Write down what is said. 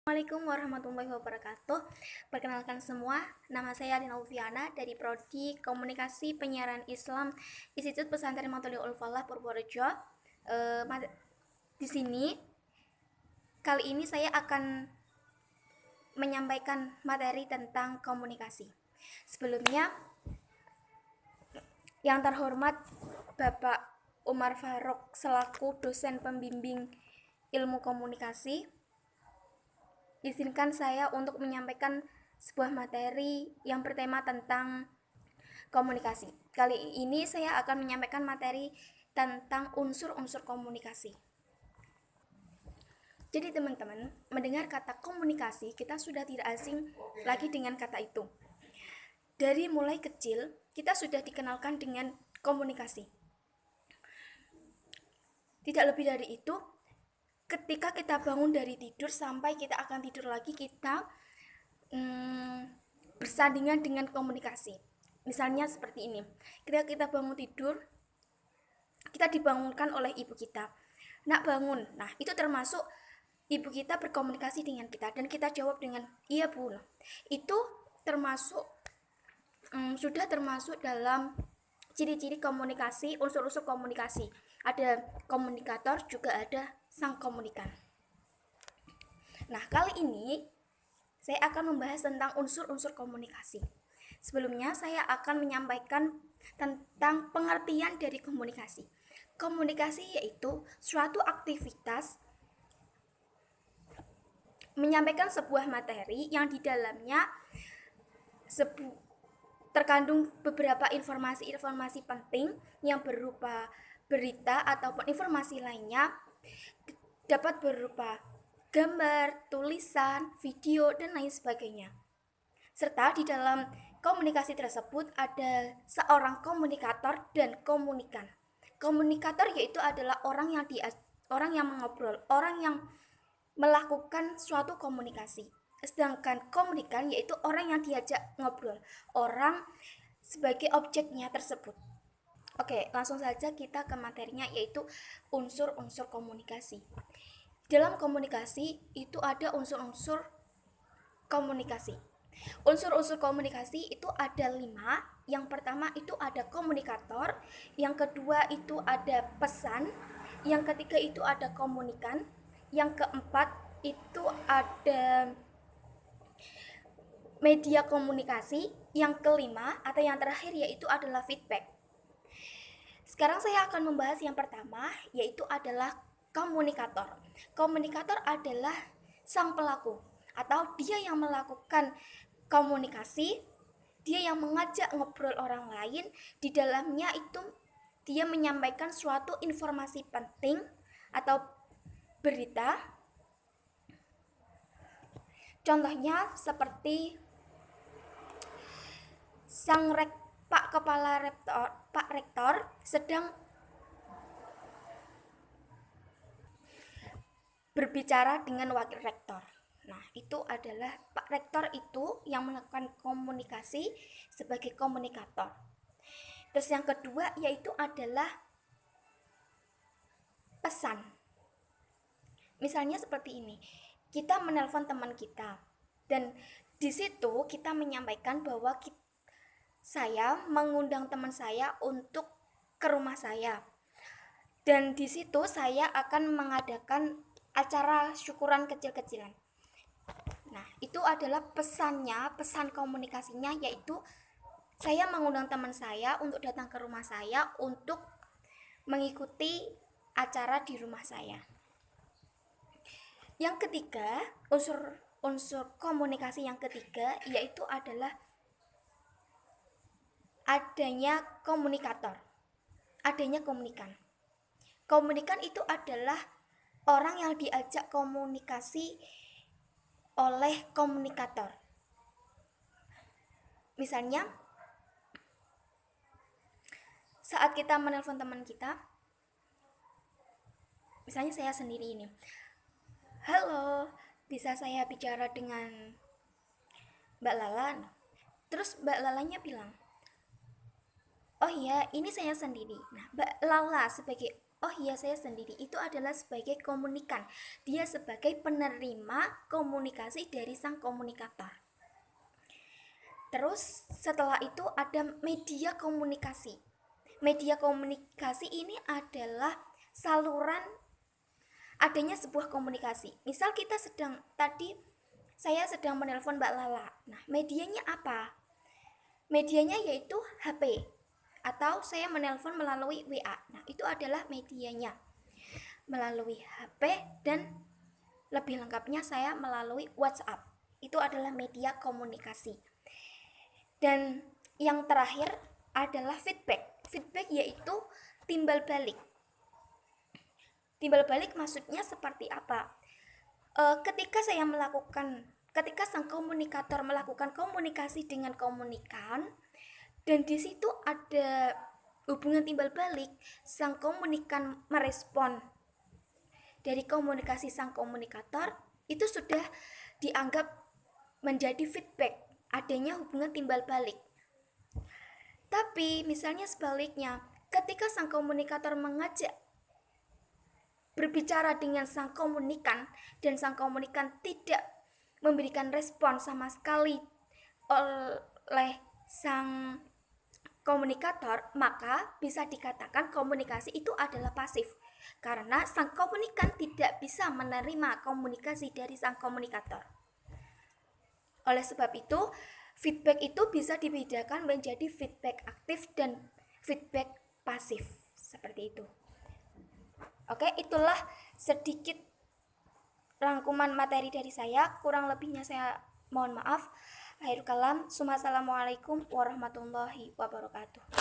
Assalamualaikum warahmatullahi wabarakatuh. Perkenalkan semua, nama saya Rina Ulfiana dari Prodi Komunikasi Penyiaran Islam Institut Pesantren Matoliul Falah Purworejo. Di sini kali ini saya akan menyampaikan materi tentang komunikasi. Sebelumnya, yang terhormat Bapak Umar Faruk selaku dosen pembimbing ilmu komunikasi, izinkan saya untuk menyampaikan sebuah materi yang bertema tentang komunikasi. Kali ini saya akan menyampaikan materi tentang unsur-unsur komunikasi. Jadi teman-teman, mendengar kata komunikasi, kita sudah tidak asing lagi dengan kata itu. Dari mulai kecil, kita sudah dikenalkan dengan komunikasi. Tidak lebih dari itu, ketika kita bangun dari tidur sampai kita akan tidur lagi, kita bersandingan dengan komunikasi. Misalnya seperti ini, ketika kita bangun tidur, kita dibangunkan oleh ibu kita. Nak bangun. Nah, itu termasuk ibu kita berkomunikasi dengan kita dan kita jawab dengan iya bu. Itu termasuk sudah termasuk dalam ciri-ciri komunikasi, unsur-unsur komunikasi. Ada komunikator, juga ada sang komunikan. Nah, kali ini saya akan membahas tentang unsur-unsur komunikasi. Sebelumnya saya akan menyampaikan tentang pengertian dari komunikasi. Komunikasi yaitu suatu aktivitas menyampaikan sebuah materi yang di dalamnya terkandung beberapa informasi-informasi penting yang berupa berita ataupun informasi lainnya, dapat berupa gambar, tulisan, video, dan lain sebagainya. Serta di dalam komunikasi tersebut ada seorang komunikator dan komunikan. Komunikator yaitu adalah orang yang mengobrol, orang yang melakukan suatu komunikasi. Sedangkan komunikan yaitu orang yang diajak ngobrol, orang sebagai objeknya tersebut. Oke, langsung saja kita ke materinya, yaitu unsur-unsur komunikasi. Dalam komunikasi itu ada unsur-unsur komunikasi. Unsur-unsur komunikasi itu ada 5. Yang pertama itu ada komunikator, yang kedua itu ada pesan, yang ketiga itu ada komunikan, yang keempat itu ada media komunikasi, yang kelima atau yang terakhir yaitu adalah feedback. Sekarang saya akan membahas yang pertama, yaitu adalah komunikator. Komunikator adalah sang pelaku atau dia yang melakukan komunikasi, dia yang mengajak ngobrol orang lain. Di dalamnya itu dia menyampaikan suatu informasi penting atau berita. Contohnya seperti Pak Rektor sedang berbicara dengan Wakil Rektor. Nah, itu adalah Pak Rektor itu yang melakukan komunikasi sebagai komunikator. Terus yang kedua yaitu adalah pesan. Misalnya seperti ini, kita menelpon teman kita dan di situ kita menyampaikan bahwa saya mengundang teman saya untuk ke rumah saya. Dan di situ saya akan mengadakan acara syukuran kecil-kecilan. Nah, itu adalah pesannya, pesan komunikasinya, yaitu saya mengundang teman saya untuk datang ke rumah saya untuk mengikuti acara di rumah saya. Yang ketiga, unsur komunikasi yang ketiga yaitu adalah adanya komunikator, adanya komunikan. Komunikan itu adalah orang yang diajak komunikasi oleh komunikator. Misalnya, saat kita menelpon teman kita, misalnya saya sendiri ini, halo, bisa saya bicara dengan Mbak Lala? Terus Mbak Lalanya bilang, oh iya, ini saya sendiri. Nah, Mbak Lala sebagai oh iya saya sendiri, itu adalah sebagai komunikan. Dia sebagai penerima komunikasi dari sang komunikator. Terus setelah itu ada media komunikasi. Media komunikasi ini adalah saluran adanya sebuah komunikasi. Misal kita saya sedang menelpon Mbak Lala. Nah, medianya apa? Medianya yaitu HP atau saya menelpon melalui WA. Nah, itu adalah medianya. Melalui HP dan lebih lengkapnya saya melalui WhatsApp. Itu adalah media komunikasi. Dan yang terakhir adalah feedback. Feedback yaitu timbal balik. Timbal balik maksudnya seperti apa? Ketika sang komunikator melakukan komunikasi dengan komunikan dan di situ ada hubungan timbal balik, sang komunikan merespon dari komunikasi sang komunikator, itu sudah dianggap menjadi feedback, adanya hubungan timbal balik. Tapi misalnya sebaliknya, ketika sang komunikator mengajak berbicara dengan sang komunikan dan sang komunikan tidak memberikan respon sama sekali oleh sang komunikator, maka bisa dikatakan komunikasi itu adalah pasif karena sang komunikan tidak bisa menerima komunikasi dari sang komunikator. Oleh sebab itu, feedback itu bisa dibedakan menjadi feedback aktif dan feedback pasif, seperti itu. Oke, itulah sedikit rangkuman materi dari saya. Kurang lebihnya saya mohon maaf. Akhir kalam, assalamualaikum warahmatullahi wabarakatuh.